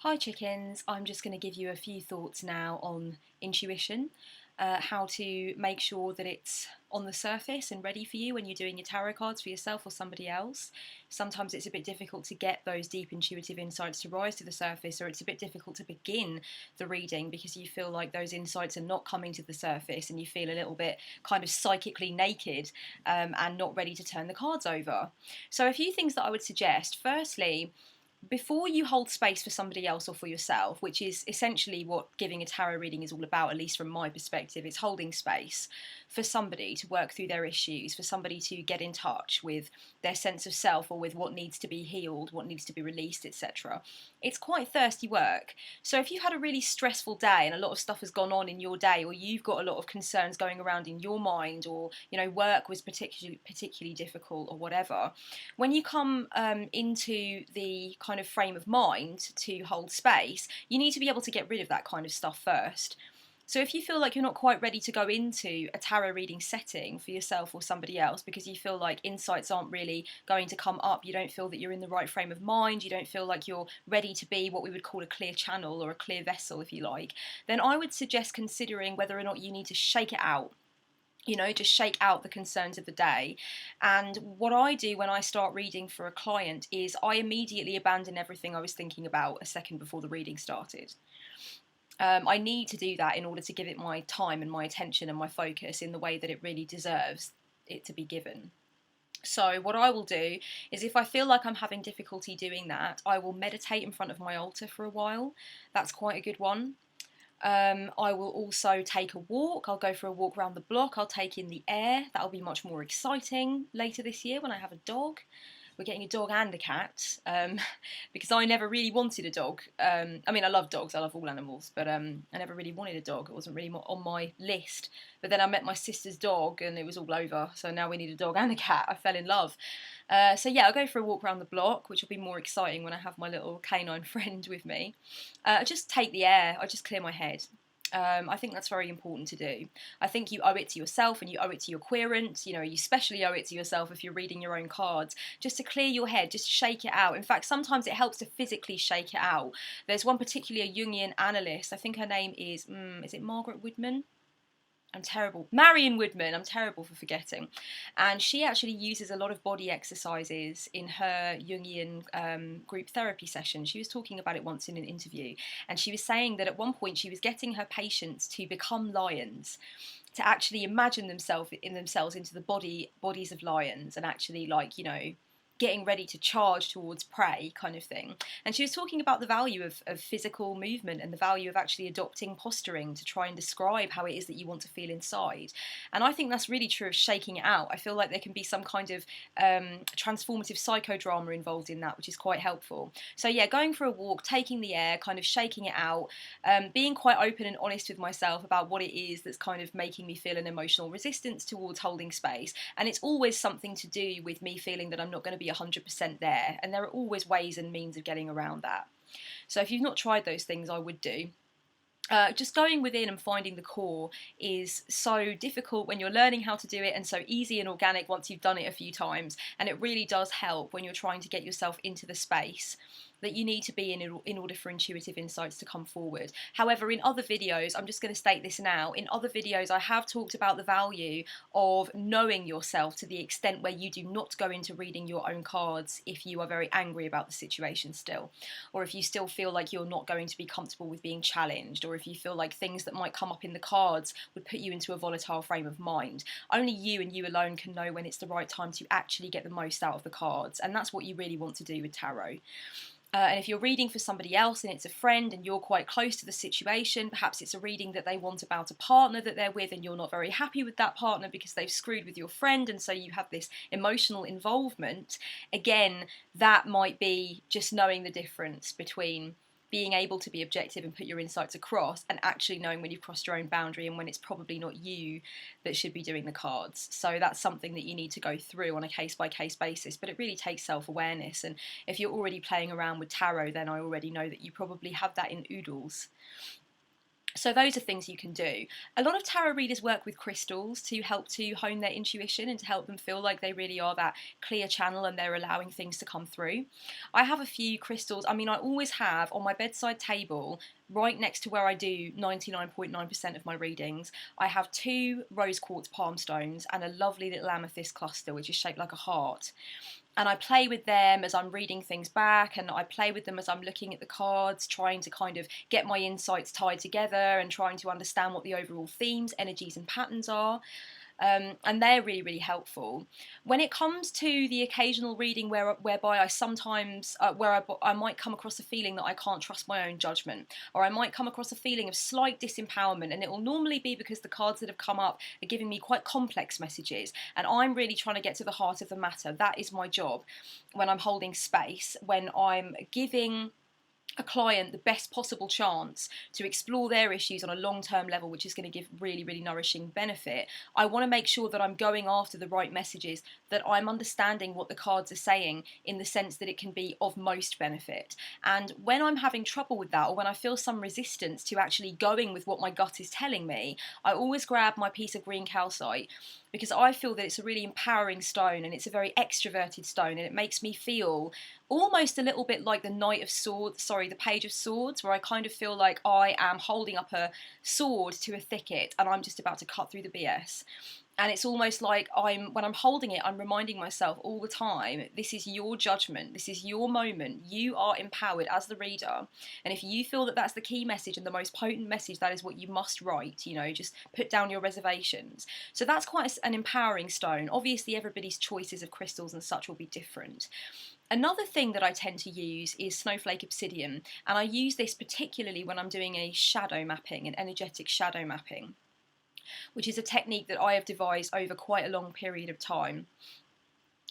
Hi chickens, I'm just going to give you a few thoughts now on intuition, how to make sure that it's on the surface and ready for you when you're doing your tarot cards for yourself or somebody else. Sometimes it's a bit difficult to get those deep intuitive insights to rise to the surface, or it's a bit difficult to begin the reading because you feel like those insights are not coming to the surface and you feel a little bit kind of psychically naked and not ready to turn the cards over. So a few things that I would suggest. Firstly, before you hold space for somebody else or for yourself, which is essentially what giving a tarot reading is all about, at least from my perspective, it's holding space for somebody to work through their issues, for somebody to get in touch with their sense of self or with what needs to be healed, what needs to be released, etc. It's quite thirsty work. So if you've had a really stressful day and a lot of stuff has gone on in your day, or you've got a lot of concerns going around in your mind, or work was particularly difficult or whatever, when you come into the kind of frame of mind to hold space, you need to be able to get rid of that kind of stuff first. So if you feel like you're not quite ready to go into a tarot reading setting for yourself or somebody else because you feel like insights aren't really going to come up, you don't feel that you're in the right frame of mind, you don't feel like you're ready to be what we would call a clear channel or a clear vessel, if you like, then I would suggest considering whether or not you need to shake it out. Just shake out the concerns of the day. And what I do when I start reading for a client is I immediately abandon everything I was thinking about a second before the reading started. I need to do that in order to give it my time and my attention and my focus in the way that it really deserves it to be given. So what I will do is, if I feel like I'm having difficulty doing that, I will meditate in front of my altar for a while. That's quite a good one. I will also take a walk. I'll go for a walk around the block. I'll take in the air. That'll be much more exciting later this year when I have a dog. We're getting a dog and a cat because I never really wanted a dog. I mean, I love dogs. I love all animals, but I never really wanted a dog. It wasn't really on my list. But then I met my sister's dog and it was all over. So now we need a dog and a cat. I fell in love. So yeah, I'll go for a walk around the block, which will be more exciting when I have my little canine friend with me. I just take the air. I just clear my head. I think that's very important to do. I think you owe it to yourself and you owe it to your querent. You especially owe it to yourself if you're reading your own cards, just to clear your head, just shake it out. In fact, sometimes it helps to physically shake it out. There's one particular Jungian analyst, I think her name is it Margaret Woodman? I'm terrible. Marion Woodman, I'm terrible for forgetting. And she actually uses a lot of body exercises in her Jungian group therapy session. She was talking about it once in an interview. And she was saying that at one point she was getting her patients to become lions, to actually imagine themselves into the bodies of lions and actually, getting ready to charge towards prey kind of thing. And she was talking about the value of physical movement and the value of actually adopting posturing to try and describe how it is that you want to feel inside. And I think that's really true of shaking it out. I feel like there can be some kind of transformative psychodrama involved in that, which is quite helpful. So yeah, going for a walk, taking the air, kind of shaking it out, being quite open and honest with myself about what it is that's kind of making me feel an emotional resistance towards holding space. And it's always something to do with me feeling that I'm not going to be 100% there, and there are always ways and means of getting around that. So if you've not tried those things, I would do. Just going within and finding the core is so difficult when you're learning how to do it, and so easy and organic once you've done it a few times, and it really does help when you're trying to get yourself into the space that you need to be in order for intuitive insights to come forward. However, in other videos, I'm just going to state this now, in other videos I have talked about the value of knowing yourself to the extent where you do not go into reading your own cards if you are very angry about the situation still, or if you still feel like you're not going to be comfortable with being challenged, or if you feel like things that might come up in the cards would put you into a volatile frame of mind. Only you and you alone can know when it's the right time to actually get the most out of the cards, and that's what you really want to do with tarot. And if you're reading for somebody else and it's a friend and you're quite close to the situation, perhaps it's a reading that they want about a partner that they're with and you're not very happy with that partner because they've screwed with your friend, and so you have this emotional involvement, again, that might be just knowing the difference between being able to be objective and put your insights across, and actually knowing when you've crossed your own boundary and when it's probably not you that should be doing the cards. So that's something that you need to go through on a case-by-case basis, but it really takes self-awareness. And if you're already playing around with tarot, then I already know that you probably have that in oodles. So those are things you can do. A lot of tarot readers work with crystals to help to hone their intuition and to help them feel like they really are that clear channel and they're allowing things to come through. I have a few crystals. I mean, I always have on my bedside table, right next to where I do 99.9% of my readings, I have 2 rose quartz palm stones and a lovely little amethyst cluster which is shaped like a heart. And I play with them as I'm reading things back, and I play with them as I'm looking at the cards, trying to kind of get my insights tied together and trying to understand what the overall themes, energies and patterns are. And they're really, really helpful. When it comes to the occasional reading whereby I sometimes, I might come across a feeling that I can't trust my own judgment, or I might come across a feeling of slight disempowerment, and it will normally be because the cards that have come up are giving me quite complex messages, and I'm really trying to get to the heart of the matter. That is my job when I'm holding space, when I'm giving a client the best possible chance to explore their issues on a long-term level, which is going to give really, really nourishing benefit. I want to make sure that I'm going after the right messages, that I'm understanding what the cards are saying in the sense that it can be of most benefit. And when I'm having trouble with that, or when I feel some resistance to actually going with what my gut is telling me, I always grab my piece of green calcite, because I feel that it's a really empowering stone and it's a very extroverted stone, and it makes me feel almost a little bit like the the Page of Swords, where I kind of feel like I am holding up a sword to a thicket and I'm just about to cut through the BS. And it's almost like when I'm holding it, I'm reminding myself all the time, this is your judgment, this is your moment, you are empowered as the reader. And if you feel that that's the key message and the most potent message, that is what you must write, just put down your reservations. So that's quite an empowering stone. Obviously, everybody's choices of crystals and such will be different. Another thing that I tend to use is snowflake obsidian, and I use this particularly when I'm doing a shadow mapping, an energetic shadow mapping, which is a technique that I have devised over quite a long period of time,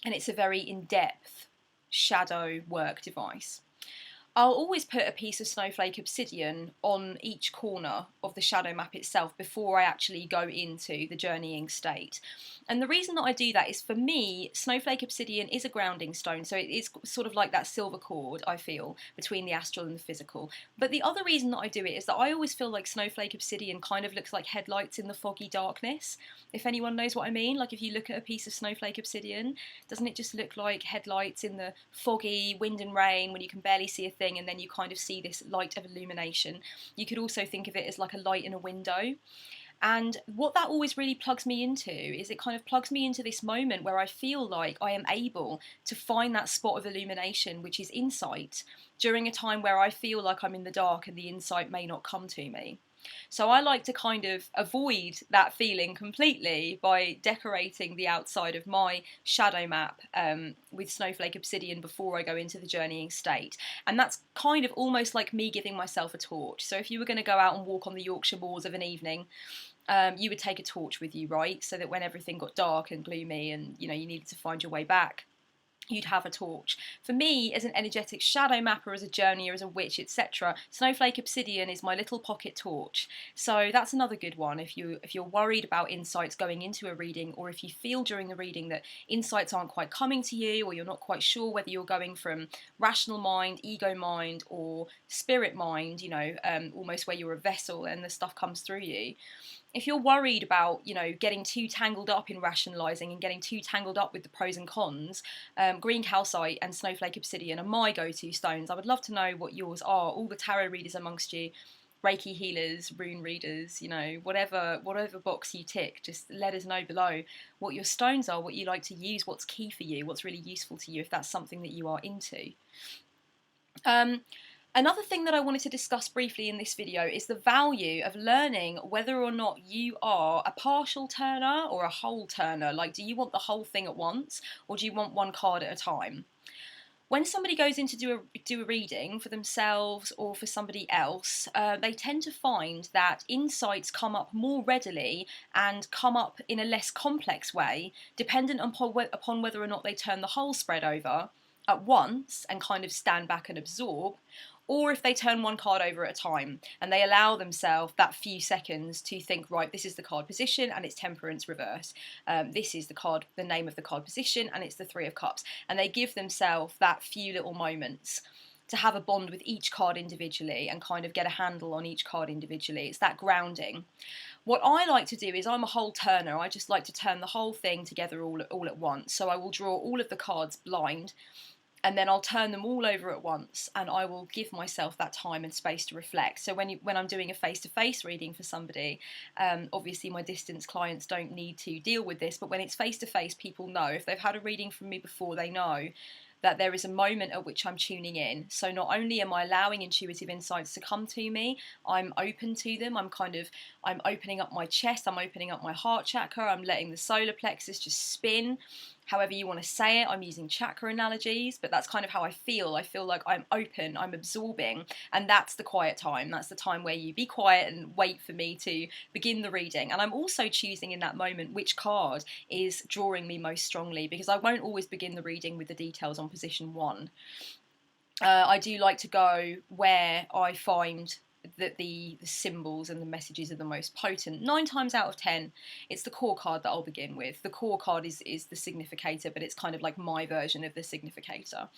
and it's a very in-depth shadow work device. I'll always put a piece of snowflake obsidian on each corner of the shadow map itself before I actually go into the journeying state. And the reason that I do that is, for me, snowflake obsidian is a grounding stone, so it's sort of like that silver cord, I feel, between the astral and the physical. But the other reason that I do it is that I always feel like snowflake obsidian kind of looks like headlights in the foggy darkness, if anyone knows what I mean. Like, if you look at a piece of snowflake obsidian, doesn't it just look like headlights in the foggy wind and rain when you can barely see a thing, and then you kind of see this light of illumination? You could also think of it as like a light in a window. And what that always really plugs me into is it kind of plugs me into this moment where I feel like I am able to find that spot of illumination, which is insight, during a time where I feel like I'm in the dark and the insight may not come to me. So I like to kind of avoid that feeling completely by decorating the outside of my shadow map with snowflake obsidian before I go into the journeying state. And that's kind of almost like me giving myself a torch. So if you were going to go out and walk on the Yorkshire moors of an evening, you would take a torch with you, right? So that when everything got dark and gloomy and you needed to find your way back, you'd have a torch. For me, as an energetic shadow mapper, as a journeyer, as a witch, etc., snowflake obsidian is my little pocket torch. So that's another good one if you're worried about insights going into a reading, or if you feel during the reading that insights aren't quite coming to you, or you're not quite sure whether you're going from rational mind, ego mind, or spirit mind, almost where you're a vessel and the stuff comes through you. If you're worried about, getting too tangled up in rationalising and getting too tangled up with the pros and cons, green calcite and snowflake obsidian are my go-to stones. I would love to know what yours are. All the tarot readers amongst you, Reiki healers, rune readers, whatever box you tick, just let us know below what your stones are, what you like to use, what's key for you, what's really useful to you, if that's something that you are into. Another thing that I wanted to discuss briefly in this video is the value of learning whether or not you are a partial turner or a whole turner. Like, do you want the whole thing at once, or do you want one card at a time? When somebody goes in to do a reading for themselves or for somebody else, they tend to find that insights come up more readily and come up in a less complex way, dependent upon whether or not they turn the whole spread over at once and kind of stand back and absorb, or if they turn one card over at a time and they allow themselves that few seconds to think, right, this is the card position and it's temperance reverse. This is the name of the card position and it's the Three of Cups. And they give themselves that few little moments. to have a bond with each card individually and kind of get a handle on each card individually. It's that grounding. What I like to do is, I'm a whole turner. I just like to turn the whole thing together all at once. So I will draw all of the cards blind, and then I'll turn them all over at once, and I will give myself that time and space to reflect. So when I'm doing a face-to-face reading for somebody, obviously my distance clients don't need to deal with this, but when it's face-to-face, people know. If they've had a reading from me before, they know that there is a moment at which I'm tuning in. So not only am I allowing intuitive insights to come to me, I'm open to them. I'm opening up my chest, I'm opening up my heart chakra, I'm letting the solar plexus just spin. However you want to say it, I'm using chakra analogies, but that's kind of how I feel. I feel like I'm open, I'm absorbing, and that's the quiet time. That's the time where you be quiet and wait for me to begin the reading. And I'm also choosing in that moment which card is drawing me most strongly, because I won't always begin the reading with the details on position 1. I do like to go where I find that the symbols and the messages are the most potent. 9 times out of 10, it's the core card that I'll begin with. The core card is the significator, but it's kind of like my version of the significator.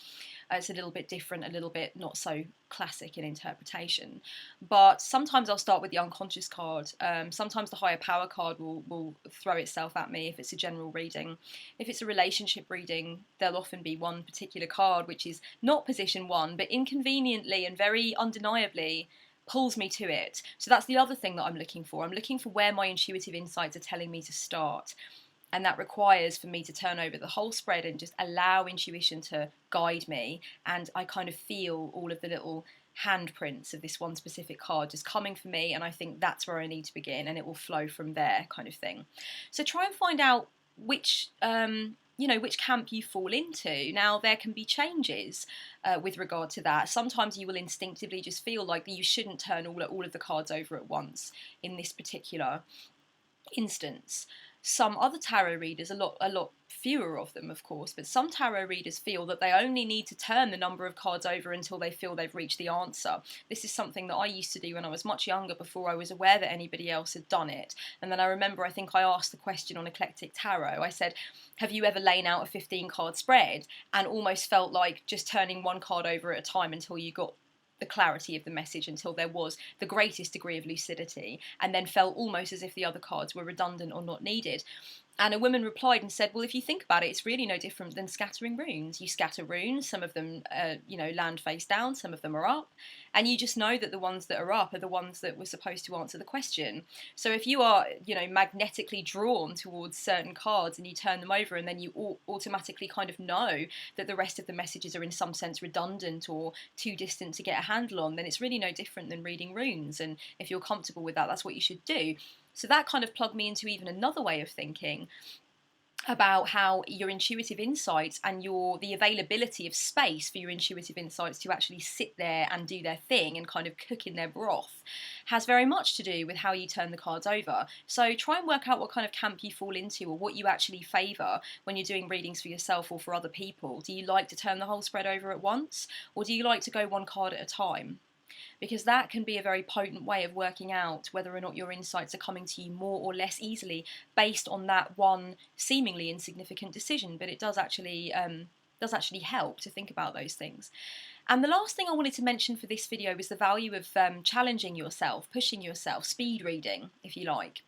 It's a little bit different, a little bit not so classic in interpretation. But sometimes I'll start with the unconscious card. Sometimes the higher power card will throw itself at me if it's a general reading. If it's a relationship reading, there'll often be one particular card which is not position 1, but inconveniently and very undeniably pulls me to it. So that's the other thing that I'm looking for. I'm looking for where my intuitive insights are telling me to start. And that requires for me to turn over the whole spread and just allow intuition to guide me. And I kind of feel all of the little handprints of this one specific card just coming for me, and I think that's where I need to begin, and it will flow from there, kind of thing. So try and find out which which camp you fall into. Now, there can be changes with regard to that. Sometimes you will instinctively just feel like you shouldn't turn all of the cards over at once in this particular instance. Some other tarot readers, a lot fewer of them of course, but some tarot readers feel that they only need to turn the number of cards over until they feel they've reached the answer. This is something that I used to do when I was much younger, before I was aware that anybody else had done it. And then I remember, I think I asked the question on Eclectic Tarot, I said, have you ever lain out a 15 card spread and almost felt like just turning one card over at a time until you got the clarity of the message, until there was the greatest degree of lucidity, and then felt almost as if the other cards were redundant or not needed? And a woman replied and said, well, if you think about it, it's really no different than scattering runes. You scatter runes, some of them, land face down, some of them are up, and you just know that the ones that are up are the ones that were supposed to answer the question. So if you are, magnetically drawn towards certain cards and you turn them over, and then you automatically kind of know that the rest of the messages are in some sense redundant or too distant to get a handle on, then it's really no different than reading runes. And if you're comfortable with that, that's what you should do. So that kind of plugged me into even another way of thinking about how your intuitive insights and the availability of space for your intuitive insights to actually sit there and do their thing and kind of cook in their broth has very much to do with how you turn the cards over. So try and work out what kind of camp you fall into, or what you actually favour when you're doing readings for yourself or for other people. Do you like to turn the whole spread over at once, or do you like to go one card at a time? Because that can be a very potent way of working out whether or not your insights are coming to you more or less easily based on that one seemingly insignificant decision. But it does actually help to think about those things. And the last thing I wanted to mention for this video was the value of challenging yourself, pushing yourself, speed reading, if you like.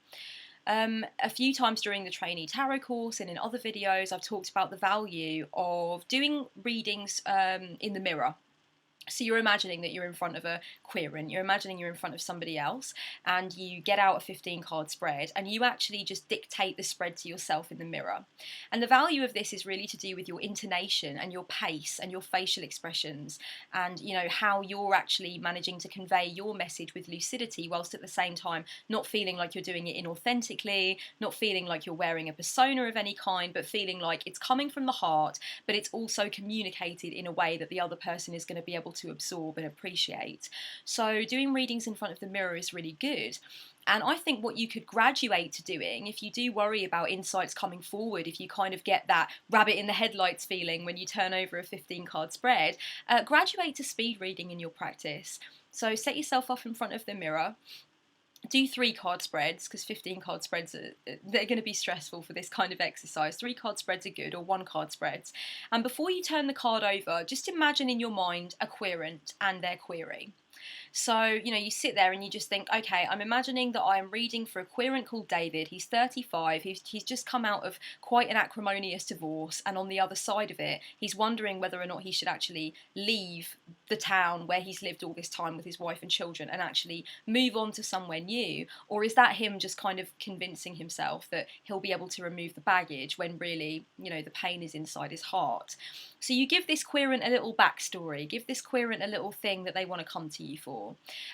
A few times during the trainee tarot course and in other videos, I've talked about the value of doing readings in the mirror. So you're imagining that you're in front of a querent, you're imagining you're in front of somebody else, and you get out a 15 card spread and you actually just dictate the spread to yourself in the mirror. And the value of this is really to do with your intonation and your pace and your facial expressions, and how you're actually managing to convey your message with lucidity, whilst at the same time not feeling like you're doing it inauthentically, not feeling like you're wearing a persona of any kind, but feeling like it's coming from the heart, but it's also communicated in a way that the other person is going to be able to absorb and appreciate. So doing readings in front of the mirror is really good. And I think what you could graduate to doing, if you do worry about insights coming forward, if you kind of get that rabbit in the headlights feeling when you turn over a 15 card spread, graduate to speed reading in your practice. So set yourself up in front of the mirror. do 3 card spreads, because 15 card spreads they're going to be stressful for this kind of exercise. 3 card spreads are good, or 1 card spreads. And before you turn the card over, just imagine in your mind a querent and their query. So, you sit there and you just think, okay, I'm imagining that I am reading for a querent called David. He's 35. He's just come out of quite an acrimonious divorce. And on the other side of it, he's wondering whether or not he should actually leave the town where he's lived all this time with his wife and children and actually move on to somewhere new. Or is that him just kind of convincing himself that he'll be able to remove the baggage when really, the pain is inside his heart? So you give this querent a little backstory, give this querent a little thing that they want to come to you for.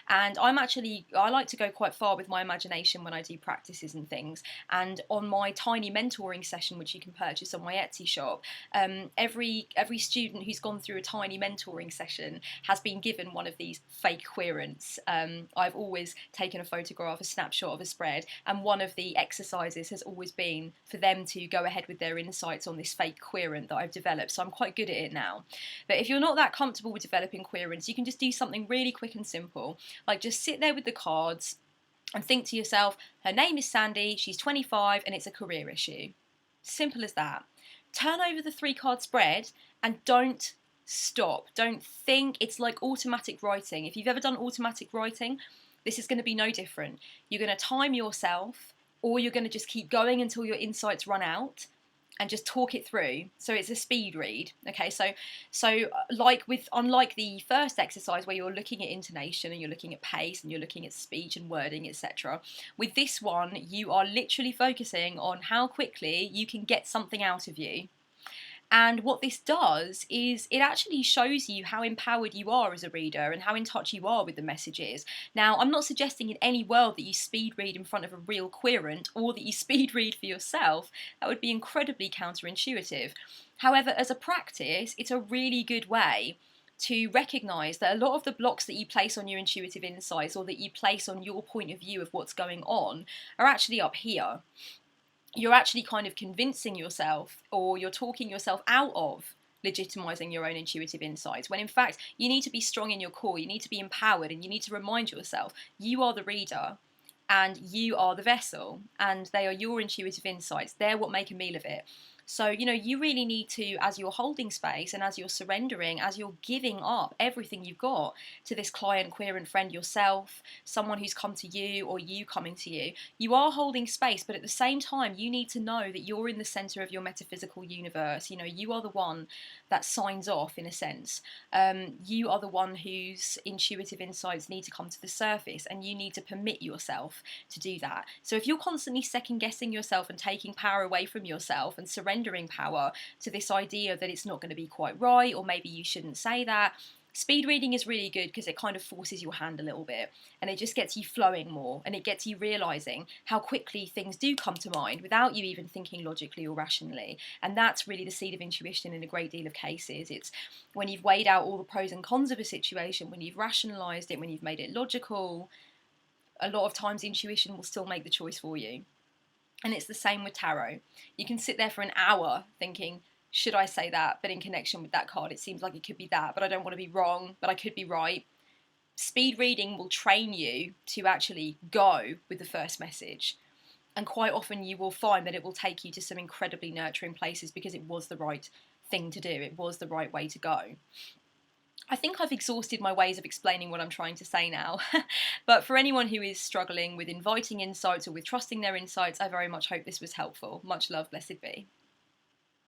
And I like to go quite far with my imagination when I do practices and things. And on my tiny mentoring session, which you can purchase on my Etsy shop, every student who's gone through a tiny mentoring session has been given one of these fake querents. I've always taken a photograph, a snapshot of a spread, and one of the exercises has always been for them to go ahead with their insights on this fake querent that I've developed. So I'm quite good at it now. But if you're not that comfortable with developing querents, you can just do something really quick and simple, like just sit there with the cards and think to yourself, her name is Sandy, she's 25, and it's a career issue. Simple as that. Turn over the 3 card spread and don't stop. Don't think. It's like automatic writing. If you've ever done automatic writing, this is going to be no different. You're going to time yourself, or you're going to just keep going until your insights run out and just talk it through. So it's a speed read. Okay, so unlike the first exercise where you're looking at intonation and you're looking at pace and you're looking at speech and wording, etc., with this one you are literally focusing on how quickly you can get something out of you. And what this does is it actually shows you how empowered you are as a reader and how in touch you are with the messages. Now, I'm not suggesting in any world that you speed read in front of a real querent or that you speed read for yourself. That would be incredibly counterintuitive. However, as a practice, it's a really good way to recognise that a lot of the blocks that you place on your intuitive insights or that you place on your point of view of what's going on are actually up here. You're actually kind of convincing yourself, or you're talking yourself out of legitimising your own intuitive insights, when in fact you need to be strong in your core, you need to be empowered, and you need to remind yourself you are the reader and you are the vessel, and they are your intuitive insights. They're what make a meal of it. So, you really need to, as you're holding space and as you're surrendering, as you're giving up everything you've got to this client, querent, friend, yourself, someone who's come to you or you coming to you, you are holding space, but at the same time, you need to know that you're in the centre of your metaphysical universe. You are the one that signs off, in a sense. You are the one whose intuitive insights need to come to the surface, and you need to permit yourself to do that. So if you're constantly second guessing yourself and taking power away from yourself and surrendering power to this idea that it's not going to be quite right, or maybe you shouldn't say that, speed reading is really good because it kind of forces your hand a little bit, and it just gets you flowing more, and it gets you realising how quickly things do come to mind without you even thinking logically or rationally. And that's really the seed of intuition in a great deal of cases. It's when you've weighed out all the pros and cons of a situation, when you've rationalised it, when you've made it logical, a lot of times intuition will still make the choice for you. And it's the same with tarot. You can sit there for an hour thinking, should I say that? But in connection with that card, it seems like it could be that, but I don't want to be wrong, but I could be right. Speed reading will train you to actually go with the first message. And quite often you will find that it will take you to some incredibly nurturing places because it was the right thing to do. It was the right way to go. I think I've exhausted my ways of explaining what I'm trying to say now, but for anyone who is struggling with inviting insights or with trusting their insights, I very much hope this was helpful. Much love, blessed be.